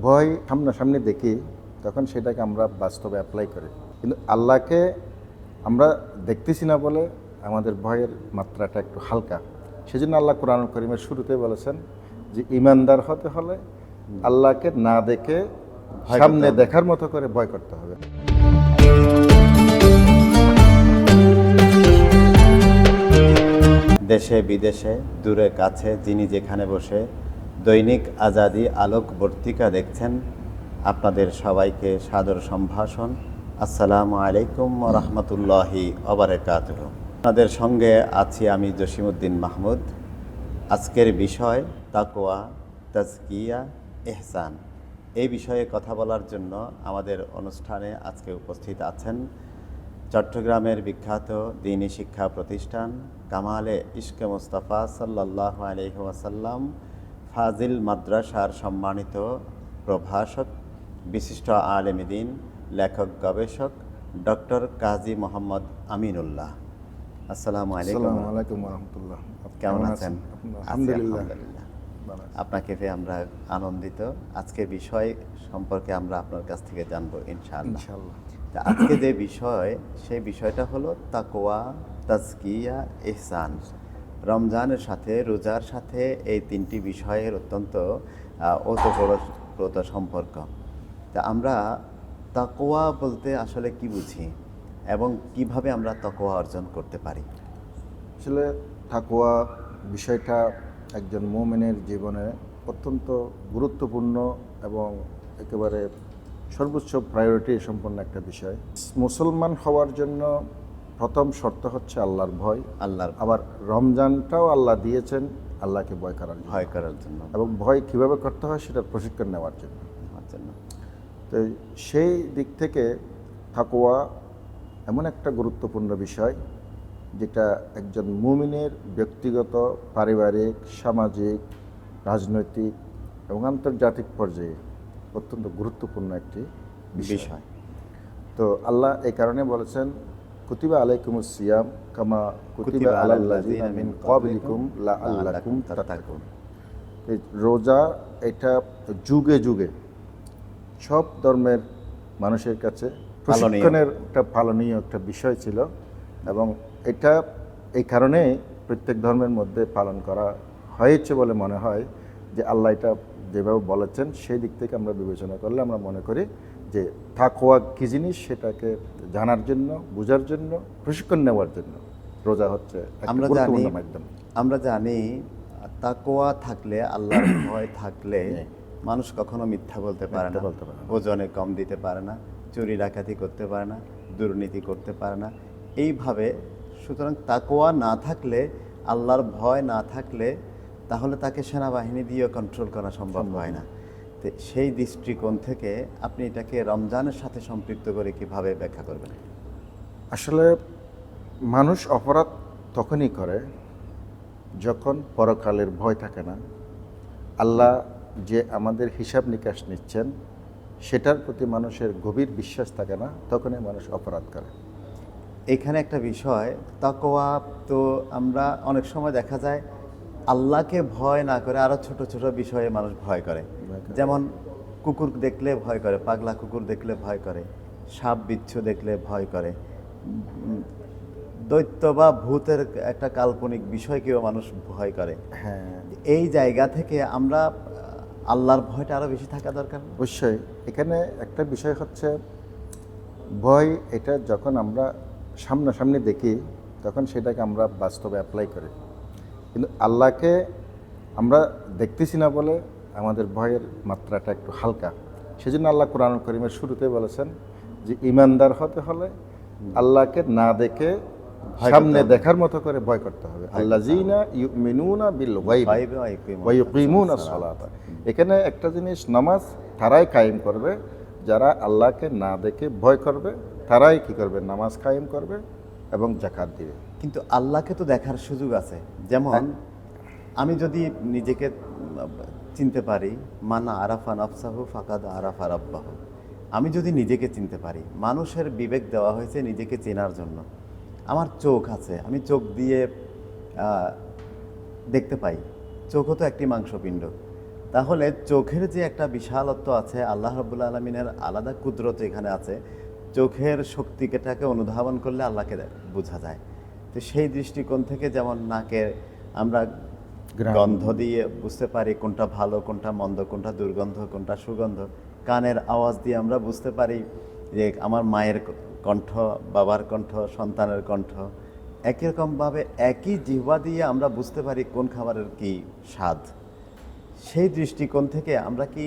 ভয় সামনাসামনি দেখি তখন সেটাকে আমরা বাস্তবে অ্যাপ্লাই করি, কিন্তু আল্লাহকে আমরা দেখতেছি না বলে আমাদের ভয়ের মাত্রাটা একটু হালকা। সেজন্য আল্লাহ কোরআন কারীমের শুরুতে বলেছেন যে ইমানদার হতে হলে আল্লাহকে না দেখে সামনে দেখার মতো করে ভয় করতে হবে। দেশে বিদেশে দূরে কাছে যিনি যেখানে বসে দৈনিক আজাদী আলোকবর্তিকা দেখছেন, আপনাদের সবাইকে সাদর সম্ভাষণ। আসসালামু আলাইকুম ওয়া রাহমাতুল্লাহি ওয়া বারাকাতুহু। আপনাদের সঙ্গে আছি আমি জসিমউদ্দিন মাহমুদ। আজকের বিষয় তাকওয়া, তাজকিয়া, ইহসান। এই বিষয়ে কথা বলার জন্য আমাদের অনুষ্ঠানে আজকে উপস্থিত আছেন চট্টগ্রামের বিখ্যাত দ্বীনি শিক্ষা প্রতিষ্ঠান কামালে ইশকে মুস্তাফা সাল্লাল্লাহু আলাইহি ওয়াসাল্লাম ফাজিল মাদ্রাসার সম্মানিত প্রভাষক, বিশিষ্ট আলেম দ্বীন, লেখক, গবেষক ডক্টর কাজী মোহাম্মদ আমিনুল্লাহ। আসসালামু আলাইকুম। আসসালামু আলাইকুম ওয়া রাহমাতুল্লাহ। কেমন আছেন? আলহামদুলিল্লাহ। আপনাকে পেয়ে আমরা আনন্দিত। আজকে বিষয় সম্পর্কে আমরা আপনার কাছ থেকে জানবো ইনশাআল্লাহ। আজকে যে বিষয়, সেই বিষয়টা হলো তাকওয়া, তাজকিয়া, ইহসান। রমজানের সাথে, রোজার সাথে এই তিনটি বিষয়ের অত্যন্ত ওতপ্রোত সম্পর্ক। তা আমরা তাকওয়া বলতে আসলে কি বুঝি এবং কিভাবে আমরা তাকওয়া অর্জন করতে পারি? আসলে তাকওয়া বিষয়টা একজন মুমিনের জীবনে অত্যন্ত গুরুত্বপূর্ণ এবং একেবারে সর্বোচ্চ প্রায়োরিটি সম্পন্ন একটা বিষয়। মুসলমান হওয়ার জন্য প্রথম শর্ত হচ্ছে আল্লাহর ভয়। আবার রমজানটাও আল্লাহ দিয়েছেন আল্লাহকে ভয় করার জন্য এবং ভয় কিভাবে করতে হয় সেটার প্রশিক্ষণ নেওয়ার জন্য। তো সেই দিক থেকে তাকওয়া এমন একটা গুরুত্বপূর্ণ বিষয় যেটা একজন মুমিনের ব্যক্তিগত, পারিবারিক, সামাজিক, রাজনৈতিক এবং আন্তর্জাতিক পর্যায়ে অত্যন্ত গুরুত্বপূর্ণ একটি বিষয়। তো আল্লাহ এই কারণে বলেছেন কুতিবা আলাইকুমুস সিয়াম কামা কুতিবা আলাল লাযিনা মিন ক্বাবলিকুম লাআল্লাকুম তাত্তাকুন। এই রোজা এটা যুগে যুগে সব ধর্মের মানুষের কাছে প্রশিক্ষণের একটা পালনীয় একটা বিষয় ছিল এবং এটা এই কারণে প্রত্যেক ধর্মের মধ্যে পালন করা হয়েছে বলে মনে হয় যে আল্লাহ এটা যেভাবে বলেছেন সেই দিক থেকে আমরা বিবেচনা করলে আমরা মনে করি যে তাকওয়া কী জিনিস সেটাকে জানার জন্য, বোঝার জন্য, প্রশিক্ষণ নেওয়ার জন্য রোজা হচ্ছে একটা গুরুত্বপূর্ণ মাধ্যম। আমরা জানি তাকওয়া থাকলে, আল্লাহর ভয় থাকলে মানুষ কখনো মিথ্যা বলতে পারে না, ওজনে কম দিতে পারে না, চুরি ডাকাতি করতে পারে না, দুর্নীতি করতে পারে না। এইভাবে সুতরাং তাকওয়া না থাকলে, আল্লাহর ভয় না থাকলে তাহলে তাকে সেনাবাহিনী দিয়ে কন্ট্রোল করা সম্ভব হয় না। তো সেই দৃষ্টিকোণ থেকে আপনি এটাকে রমজানের সাথে সম্পৃক্ত করে কিভাবে ব্যাখ্যা করবেন? আসলে মানুষ অপরাধ তখনই করে যখন পরকালের ভয় থাকে না, আল্লাহ যে আমাদের হিসাব নিকাশ নিচ্ছেন সেটার প্রতি মানুষের গভীর বিশ্বাস থাকে না, তখনই মানুষ অপরাধ করে। এখানে একটা বিষয়, তাকওয়া তো আমরা অনেক সময় দেখা যায় আল্লাহকে ভয় না করে আরও ছোট ছোট বিষয়ে মানুষ ভয় করে। যেমন কুকুর দেখলে ভয় করে, পাগলা কুকুর দেখলে ভয় করে, সাপ বিচ্ছু দেখলে ভয় করে, দৈত্য বা ভূতের একটা কাল্পনিক বিষয়কেও মানুষ ভয় করে। হ্যাঁ, এই জায়গা থেকে আমরা আল্লাহর ভয়টা আরও বেশি থাকা দরকার। অবশ্যই এখানে একটা বিষয় হচ্ছে ভয়, এটা যখন আমরা সামনাসামনি দেখি তখন সেটাকে আমরা বাস্তবে অ্যাপ্লাই করি, কিন্তু আল্লাহকে আমরা দেখতেছি না বলে আমাদের ভয়ের মাত্রাটা একটু হালকা। সেজন্য আল্লাহ কোরআন কারীমের শুরুতে বলেছেন যে ইমানদার হতে হলে আল্লাহকে না দেখে সামনে দেখার মতো করে ভয় করতে হবে। আল্লাযীনা ইউমিনুনা বিল গায়বি ওয়া ইউকিমুনাস সালাত। এখানে একটা জিনিস, নামাজ তারাই কায়েম করবে যারা আল্লাহকে না দেখে ভয় করবে, তারাই কি করবে? নামাজ কায়েম করবে এবং যাকাত দিবে। কিন্তু আল্লাহকে তো দেখার সুযোগ আছে। যেমন আমি যদি নিজেকে চিনতে পারি, মানা আরাফা নাফসাহু ফাকাদ আরাফা রাব্বাহু। আমি যদি নিজেকে চিনতে পারি, মানুষের বিবেক দেওয়া হয়েছে নিজেকে চেনার জন্য। আমার চোখ আছে, আমি চোখ দিয়ে দেখতে পাই। চোখও তো একটি মাংসপিণ্ড। তাহলে চোখের যে একটা বিশালত্ব আছে, আল্লাহ রাব্বুল আলামিনের আলাদা কুদরত এখানে আছে। চোখের শক্তিটাকে অনুধাবন করলে আল্লাহকে বোঝা যায়। তো সেই দৃষ্টিকোণ থেকে যেমন নাকের আমরা ঘ্রাণ। গন্ধ দিয়ে বুঝতে পারি কোনটা ভালো, কোনটা মন্দ, কোনটা দুর্গন্ধ, কোনটা সুগন্ধ। কানের আওয়াজ দিয়ে আমরা বুঝতে পারি যে আমার মায়ের কণ্ঠ, বাবার কণ্ঠ, সন্তানের কণ্ঠ। একই রকমভাবে একই জিহ্বা দিয়ে আমরা বুঝতে পারি কোন খাবারের কি স্বাদ। সেই দৃষ্টিকোণ থেকে আমরা কি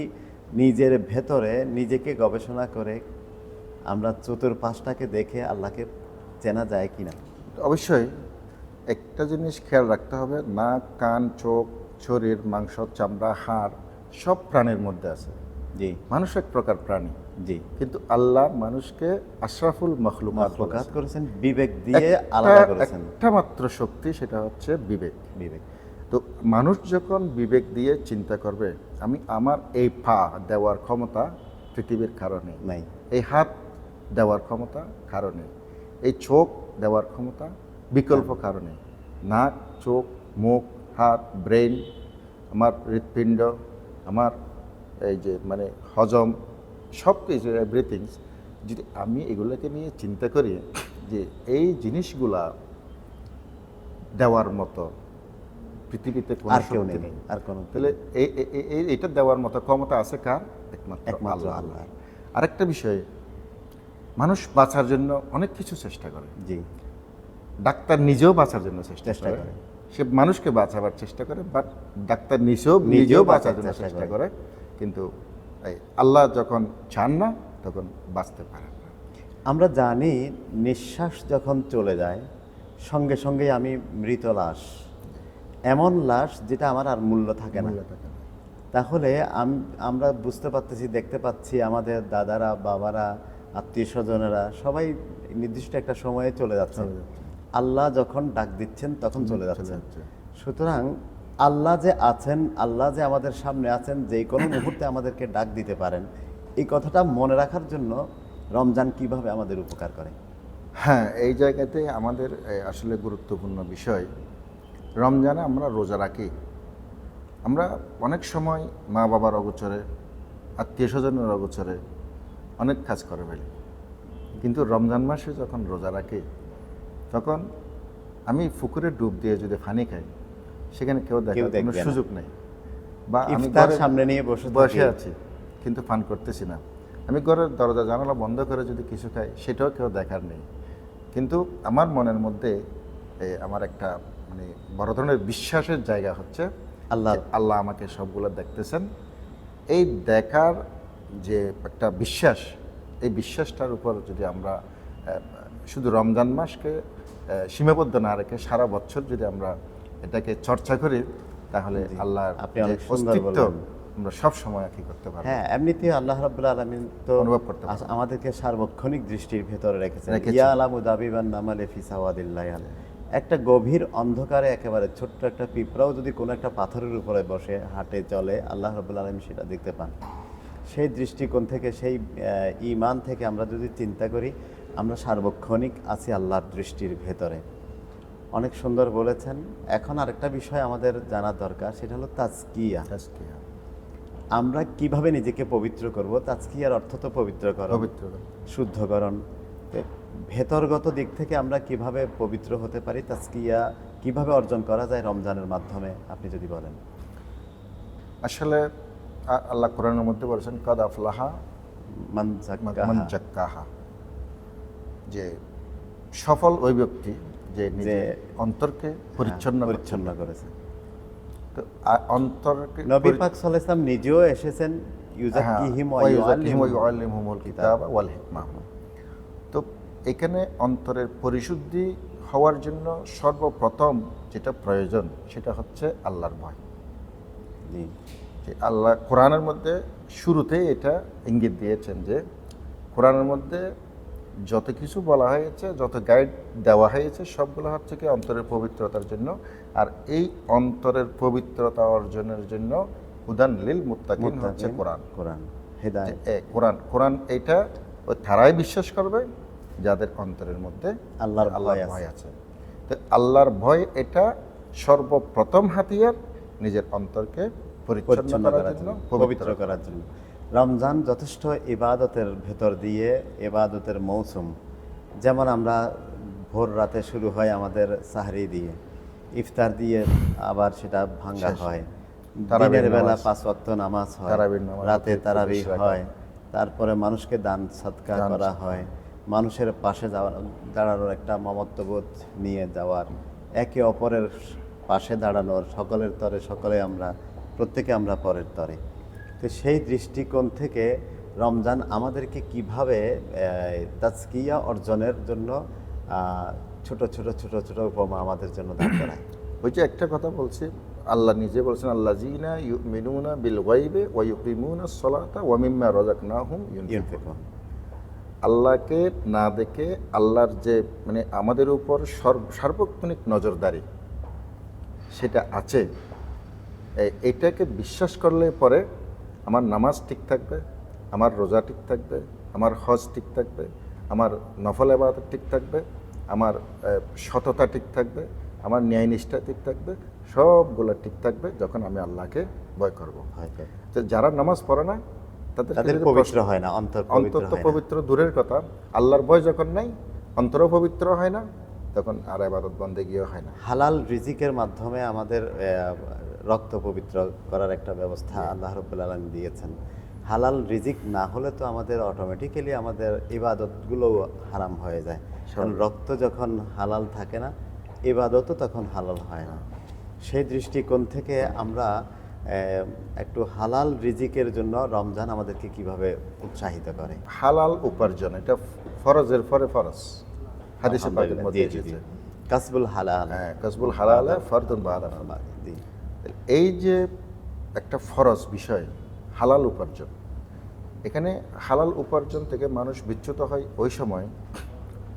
নিজের ভেতরে নিজেকে গবেষণা করে আমরা চতুর্পাশটাকে দেখে আল্লাহকে চেনা যায় কিনা? অবশ্যই একটা জিনিস খেয়াল রাখতে হবে, নাক, কান, চোখ, শরীর, মাংস, চামড়া, হাড় সব প্রাণীর মধ্যে আছে। জি মানুষ এক প্রকার প্রাণী, জি। কিন্তু আল্লাহ মানুষকে আশরাফুল মখলুকাত মাখলুকাত করেছেন। করেছেন, বিবেক দিয়ে আলাদা করেছেন। একটা মাত্র শক্তি, সেটা হচ্ছে বিবেক। বিবেক। তো মানুষ যখন বিবেক দিয়ে চিন্তা করবে, আমি আমার এই পা দেওয়ার ক্ষমতা পৃথিবীর কারণে নাই। এই হাত দেওয়ার ক্ষমতা কারণে, এই চোখ দেওয়ার ক্ষমতা বিকল্প কারণে, নাক, চোখ, মুখ, হাত, ব্রেন, আমার হৃৎপিণ্ড, আমার এই যে মানে হজম, সব কিছু এভরিথিংস, যদি আমি এগুলোকে নিয়ে চিন্তা করি যে এই জিনিসগুলা দেওয়ার মতো পৃথিবীতে কোনো আর কেউ শক্তি নেই, আর কোনো তাহলে এটা দেওয়ার মতো ক্ষমতা আছে কার? একমাত্র একমাত্র আল্লাহ। আল্লাহর। আরেকটা বিষয়, মানুষ বাঁচার জন্য অনেক কিছু চেষ্টা করে। জি ডাক্তার নিজেও বাঁচার জন্য চেষ্টা চেষ্টা করে, করে। সে মানুষকে বাঁচাবার চেষ্টা করে, বাট ডাক্তার নিজেও বাঁচার জন্য চেষ্টা চেষ্টা করে, কিন্তু এই আল্লাহ যখন চান না তখন বাঁচতে পারে না। আমরা জানি নিঃশ্বাস যখন চলে যায় সঙ্গে সঙ্গেই আমি মৃত লাশ, এমন লাশ যেটা আমার আর মূল্য থাকে না। মূল্য থাকে না। তাহলে আমরা বুঝতে পারতেছি, দেখতে পাচ্ছি আমাদের দাদারা, বাবারা, আত্মীয় স্বজনেরা সবাই নির্দিষ্ট একটা সময়ে চলে যাচ্ছে। চলে যাচ্ছে। আল্লাহ যখন ডাক দিচ্ছেন তখন চলে যাচ্ছে। যাচ্ছে। সুতরাং আল্লাহ যে আছেন, আল্লাহ যে আমাদের সামনে আছেন, যে কোনো মুহূর্তে আমাদেরকে ডাক দিতে পারেন, এই কথাটা মনে রাখার জন্য রমজান কিভাবে আমাদের উপকার করে। হ্যাঁ, এই জায়গাতে আমাদের আসলে গুরুত্বপূর্ণ বিষয়, রমজানে আমরা রোজা রাখি। আমরা অনেক সময় মা বাবার অগোচরে, আত্মীয় স্বজনের অগোচরে অনেক কাজ করে ফেলি, কিন্তু রমজান মাসে যখন রোজা রাখি তখন আমি পুকুরে ডুব দিয়ে যদি পানি খাই, সেখানে কেউ দেখার কোনো দেখবে না। সুযোগ নেই। বা আমি ইফতার ঘরে সামনে নিয়ে বসে আছি কিন্তু পান করতেছি না। আমি ঘরের দরজা জানালা বন্ধ করে যদি কিছু খাই, সেটাও কেউ দেখার নেই। কিন্তু আমার মনের মধ্যে আমার একটা মানে বড় ধরনের বিশ্বাসের জায়গা হচ্ছে আল্লাহ যে আল্লাহ আমাকে সবগুলো দেখতেছেন। এই দেখার যে একটা বিশ্বাস, এই বিশ্বাসটার উপর যদি আমরা শুধু রমজান মাসকে সীমাবদ্ধ না রেখে সারা বছর যদি আমরা এটাকে চর্চা করি, তাহলে আল্লাহর আপনি যে অনেক সুন্দর অস্তিত্ব বললেন। আমরা সব সময় কি করতে পারবো, হ্যাঁ, এমনিতেই আল্লাহ রাব্বুল আলামিন তো অনুভব করতে পারবো। আমাদেরকে সার্বক্ষণিক দৃষ্টির ভেতরে রেখেছেন। রেখেছেন। ইয়া আলামু দাবিবান নামালে ফি সাওয়াদিল্লায়াল। একটা গভীর অন্ধকারে একেবারে ছোট্ট একটা পিঁপড়াও যদি কোনো একটা পাথরের উপরে বসে হাঁটে চলে, আল্লাহ রাব্বুল আলামিন সেটা দেখতে পান। সেই দৃষ্টিকোণ থেকে, সেই ঈমান থেকে আমরা যদি চিন্তা করি, আমরা সার্বক্ষণিক আছি আল্লাহর দৃষ্টির ভেতরে। অনেক সুন্দর বলেছেন। এখন আরেকটা বিষয় আমাদের জানা দরকার, সেটা হলো তাজকিয়া। তাজকিয়া, আমরা কিভাবে নিজেকে পবিত্র করব? তাজকিয়ার অর্থ তো পবিত্রকরণ, পবিত্র। শুদ্ধকরণ। তো ভেতরগত দিক থেকে আমরা কিভাবে পবিত্র হতে পারি, তাজকিয়া কিভাবে অর্জন করা যায় রমজানের মাধ্যমে, আপনি যদি বলেন। আসলে আল্লাহ কোরআনের মধ্যে বলেছেন কদ আফলাহা মান মান জাক্কাহা, যে সফল ওই ব্যক্তি যে নিজের অন্তরকে পরিচ্ছন্ন পরিচ্ছন্ন করেছে। তো অন্তরকে নবী পাক সাল্লাল্লাহু আলাইহি ওয়াসাল্লাম নিজেও এসেছেন ইউজাক্কিহিম ওয়া ইউআল্লিমুহুমুল কিতাবা ওয়াল হিকমা। তো এখানে অন্তরের পরিশুদ্ধি হওয়ার জন্য সর্বপ্রথম যেটা প্রয়োজন সেটা হচ্ছে আল্লাহর ভয়। জি যে আল্লাহ কোরআনের মধ্যে শুরুতেই এটা ইঙ্গিত দিয়েছেন যে কোরআনের মধ্যে যত কিছু বলা হয়েছে, যত গাইড দেওয়া হয়েছে, সবগুলো হচ্ছে কি অন্তরের পবিত্রতার জন্য। আর এই অন্তরের পবিত্রতা অর্জনের জন্য হুদান লিল মুত্তাকিন হচ্ছে কোরআন। কোরআন হেদায়েত, কোরআন এইটা ওই তারাই বিশ্বাস করবে যাদের অন্তরের মধ্যে আল্লাহর ভয় আছে। তো আল্লাহর ভয় এটা সর্বপ্রথম হাতিয়ার নিজের অন্তরকে পরিচ্ছন্ন করার জন্য, পবিত্র করার জন্য। রমজান যথেষ্ট ইবাদতের ভেতর দিয়ে, ইবাদতের মৌসুম। যেমন আমরা ভোর রাতে শুরু হয় আমাদের সাহরি দিয়ে, ইফতার দিয়ে আবার সেটা ভাঙ্গা শেষ। হয়, তারাবির দিনের বেলা নামাজ। 5 ওয়াক্ত নামাজ হয়, তারাবির নামাজ, রাতে তারাবি 24 রাকাত। হয়, তারপরে মানুষকে দান সদকা দান করা সদকা। হয়, মানুষের পাশে দাঁড়ানোর একটা মমত্ববোধ নিয়ে যাওয়ার, একে অপরের পাশে দাঁড়ানোর, সকলের তরে সকলে আমরা, প্রত্যেকে আমরা পরের তরে। তো সেই দৃষ্টিকোণ থেকে রমজান আমাদেরকে কিভাবে তাজকিয়া অর্জনের জন্য ছোট ছোট ছোট ছোট উপমা আমাদের জন্য দান করায়। ওই যে একটা কথা বলছি, আল্লাহ নিজে বলছেন, আল্লাযীনা ইউমিনুনা বিল গায়বি ওয়া ইউকিমুনাস সালাতা ওয়া মিম্মা রাযাকনাহুম ইউনফিকুন। ইউনফিকুন। আল্লাহকে না দেখে আল্লাহর যে মানে আমাদের উপর সার্বক্ষণিক নজরদারি সেটা আছে, এটাকে বিশ্বাস করলে পরে আমার নামাজ ঠিক থাকবে, আমার রোজা ঠিক থাকবে, আমার হজ ঠিক থাকবে, আমার নফল ইবাদত ঠিক থাকবে, আমার সততা ঠিক থাকবে, আমার ন্যায়নিষ্ঠা ঠিক থাকবে, সবগুলো ঠিক থাকবে যখন আমি আল্লাহকে ভয় করব। হয়তো তো যারা নামাজ পড়ে না তাদের তাদের যদি পবিত্র প্রশ্ন- হয় না, অন্তর অন্তর পবিত্র তো হয় না। পবিত্র দূরের কথা, আল্লাহর ভয় যখন নাই, অন্তরও পবিত্র হয় না, তখন আর ইবাদত বন্দেগীও হয় না। হালাল রিজিকের মাধ্যমে আমাদের রক্ত পবিত্র করার একটা ব্যবস্থা আল্লাহ রাব্বুল আলামিন দিয়েছেন। হালাল রিজিক না হলে তো আমাদের অটোমেটিক্যালি আমাদের ইবাদতগুলো হারাম হয়ে যায়। কারণ রক্ত যখন হালাল থাকে না, ইবাদতও তখন হালাল হয় না। সেই দৃষ্টিকোণ থেকে আমরা একটু হালাল রিজিকের জন্য রমজান আমাদেরকে কিভাবে উৎসাহিত করে। হালাল উপার্জন, এটা ফরজের পরে ফরজ, হাদিসে পাকের আলহামদুলিল্লাহ, মধ্যে জি, জি, জি। এসেছে। কাসবুল হালাল। হ্যাঁ, কাসবুল হালালা ফরদুন বাদা ফরদ। জি। এই যে একটা ফরজ বিষয় হালাল উপার্জন, এখানে হালাল উপার্জন থেকে মানুষ বিচ্যুত হয় ওই সময়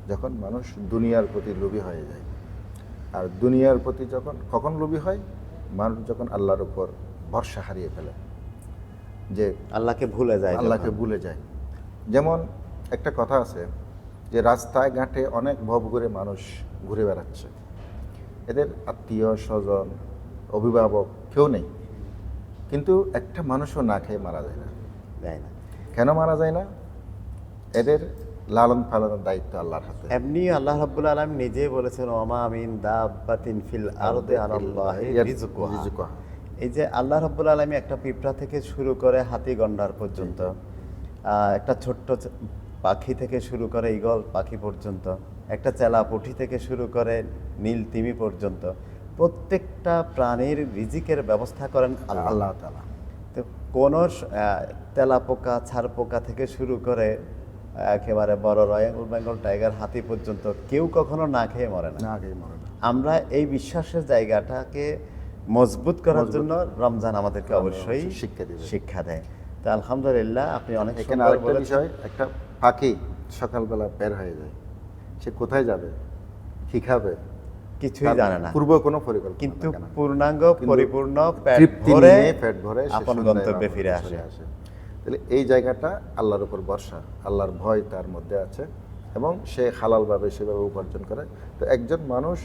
যখন মানুষ দুনিয়ার প্রতি লোভী হয়ে যায়। আর দুনিয়ার প্রতি কখন লোভী হয়? মানুষ যখন আল্লাহর উপর ভরসা হারিয়ে ফেলে, যে আল্লাহকে ভুলে যায় আল্লাহকে যখন। ভুলে যায়। যেমন একটা কথা আছে যে রাস্তায় ঘাটে অনেক ভব করে মানুষ ঘুরে বেড়াচ্ছে, এদের আত্মীয় স্বজন অভিভাবক কেউ নেই, কিন্তু একটা মানুষও না খেয়ে মারা যায় না। দেয় না। কেন মারা যায় না? এদের লালন পালনের দায়িত্ব আল্লাহর হাতে। এমনি আল্লাহ রাব্বুল আলামিন নিজেই বলেছেন, ওমা মিন দাব্বাতিন ফিল আরদি আলাল্লাহি রিজকুহা। রিজকুহা। এই যে আল্লাহ রাব্বুল আলামিন একটা পিঁপড়া থেকে শুরু করে হাতি গন্ডার পর্যন্ত, একটা ছোট্ট পাখি থেকে শুরু করে ঈগল পাখি পর্যন্ত, একটা চেলা পুঁটি থেকে শুরু করে নীল তিমি পর্যন্ত, প্রত্যেকটা প্রাণীর রিজিকের ব্যবস্থা করেন আল্লাহ। আল্লাহ তাআলা। তো কোনো তেলা পোকা, ছাড় পোকা থেকে শুরু করে একেবারে বড় রয়্যাল বেঙ্গল টাইগার, হাতি পর্যন্ত কেউ কখনো না খেয়ে মরে না। না খেয়ে মরে না। আমরা এই বিশ্বাসের জায়গাটাকে মজবুত করার জন্য রমজান আমাদেরকে অবশ্যই শিক্ষা দিবে। শিক্ষা দেয়। তো আলহামদুলিল্লাহ, আপনি অনেক এখানে সুন্দর আরেকটা বলেছেন। বিষয়, একটা পাখি সকালবেলা বের হয়ে যায়, সে কোথায় যাবে, কি খাবে, কিছুই তার জানে না, পূর্ব কোনো পরিকল্পনা কিন্তু থাকে না। পূর্ণাঙ্গ কিন্তু পরিপূর্ণ পেট তৃপ্তি ভরে নিয়ে পেট ভরে সে আপন সন্ধ্যায় গন্তব্যে আবার ফিরে চলে আসে। তাহলে এই জায়গাটা আল্লাহর উপর ভরসা, আল্লাহর ভয় তার মধ্যে আছে এবং সে হালালভাবে সেভাবে উপার্জন করে। তো একজন মানুষ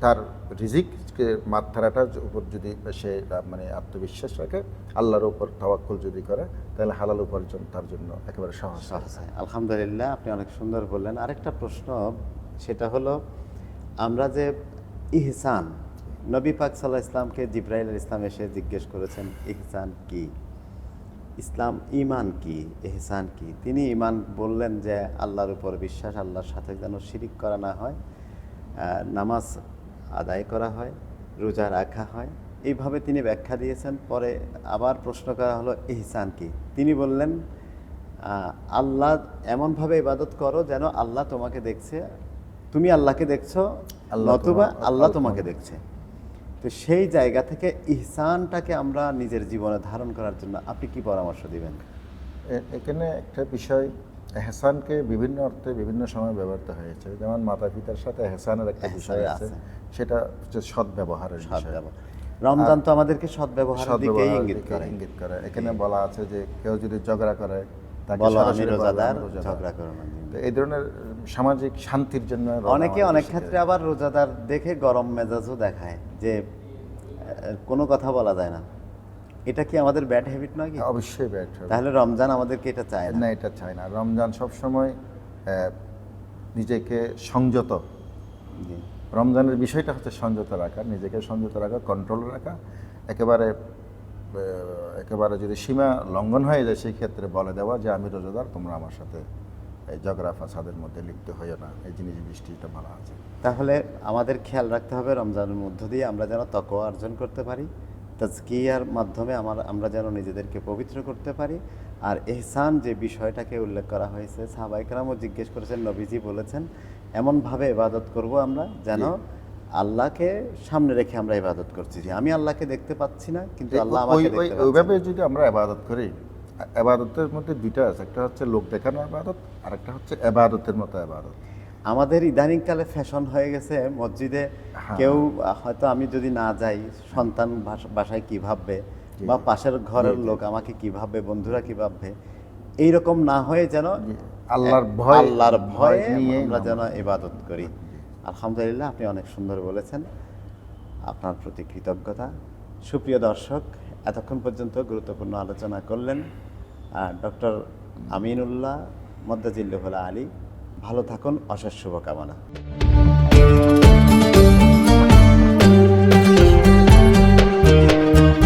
তার রিজিককে মাত্রাটার উপর যদি সে মানে আত্মবিশ্বাস রাখে, আল্লাহর উপর তাওয়াক্কুল যদি করে, তাহলে হালাল উপার্জন তার জন্য একেবারে সহজ। সহজ হয়। আলহামদুলিল্লাহ, আপনি অনেক সুন্দর বললেন। আরেকটা প্রশ্ন, সেটা হলো আমরা যে ইহসান, নবী পাক সাল্লাল্লাহু আলাইহি ইসলামকে জিবরাইল আলাইহিস সালাম এসে জিজ্ঞেস করেছেন ইহসান কি, ইসলাম ঈমান কি, ইহসান কি। তিনি ঈমান বললেন যে আল্লাহর উপর বিশ্বাস, আল্লাহর সাথে যেন শিরিক করা না হয়, নামাজ আদায় করা হয়, রোজা রাখা হয়, এইভাবে তিনি ব্যাখ্যা দিয়েছেন। পরে আবার প্রশ্ন করা হলো ইহসান কি, তিনি বললেন আল্লাহ এমনভাবে ইবাদত করো যেন আল্লাহ তোমাকে দেখছে, তুমি আল্লাহকে দেখছো, নতুবা আল্লাহ তোমাকে দেখছে। তো সেই জায়গা থেকে ইহসানটাকে আমরা নিজের জীবনে ধারণ করার জন্য আপনি কি পরামর্শ দিবেন? এখানে একটা বিষয়, এহসানকে বিভিন্ন অর্থে বিভিন্ন সময় ব্যবহৃত হয়েছে। যেমন মাতা পিতার সাথে এহসানের একটা বিষয় আছে, সেটা হচ্ছে সদ্ব্যবহারের বিষয়। রমজান তো আমাদেরকে সদ্ব্যবহারের দিকে সদ্ব্যবহারের ইঙ্গিত দিকে করে। ইঙ্গিত করে। এখানে বলা আছে যে কেউ যদি ঝগড়া করে তাকে বলো আমি সরাসরি বলা, রোজাদার, আমি রোজাদার। ঝগড়া করো না। তো এই ধরনের সামাজিক শান্তির জন্য রোজা অনেকে আমাদের অনেক শিক্ষা ক্ষেত্রে দেয়। আবার রোজাদার দেখে গরম মেজাজও দেখায় যে কোনো কথা বলা যায় না, এটা কি আমাদের ব্যাড হ্যাবিট নয় কি? অবশ্যই ব্যাড হবে। তাহলে রমজান আমাদেরকে এটা চায় না। না, এটা চাই না। রমজান সবসময় নিজেকে সংযত, জি। রমজানের বিষয়টা হচ্ছে সংযত রাখা, নিজেকে সংযত রাখা, কন্ট্রোল রাখা। একেবারে একেবারে যদি সীমা লঙ্ঘন হয়ে যায় সেই ক্ষেত্রে বলে দেওয়া যে আমি রোজাদার, তোমরা আমার সাথে এই ঝগড়া ফাসাদের মধ্যে লিপ্ত হইও না, এই জিনিসটা বলা আছে। তাহলে আমাদের খেয়াল রাখতে হবে রমজানের মধ্য দিয়ে আমরা যেন তাকওয়া অর্জন করতে পারি, তাজকিয়ার মাধ্যমে আমরা যেন নিজেদেরকে পবিত্র করতে পারি। আর ইহসান যে বিষয়টাকে উল্লেখ করা হয়েছে, সাহাবায়ে কেরামও জিজ্ঞেস করেছেন, নবীজি বলেছেন এমনভাবে ইবাদত করব আমরা যেন আল্লাহকে সামনে রেখে আমরা ইবাদত করছি, যে আমি আল্লাহকে দেখতে পাচ্ছি না কিন্তু আল্লাহ আমাকে দেখতে পাচ্ছেন। ওইভাবে যদি আমরা ইবাদত করি, ইবাদতের মধ্যে দুইটা আছে, একটা হচ্ছে লোক দেখানো ইবাদত, আর একটা হচ্ছে ইবাদতের মতো ইবাদত। আমাদের ইদানিংকালে ফ্যাশন হয়ে গেছে মসজিদে কেউ হয়তো আমি যদি না যাই সন্তান বাসায় কি ভাববে, বা পাশের ঘরের লোক আমাকে কি ভাববে, বন্ধুরা কি ভাববে, এইরকম না হয়ে যেন আল্লাহর ভয়ে নিয়ে আমরা যেন ইবাদত করি। আলহামদুলিল্লাহ, আপনি অনেক সুন্দর বলেছেন, আপনার প্রতি কৃতজ্ঞতা। সুপ্রিয় দর্শক, এতক্ষণ পর্যন্ত গুরুত্বপূর্ণ আলোচনা করলেন ডক্টর আমিনুল্লাহ মদ্দাজিল্লুহুল আলী। ভালো থাকুন, অশেষ শুভকামনা।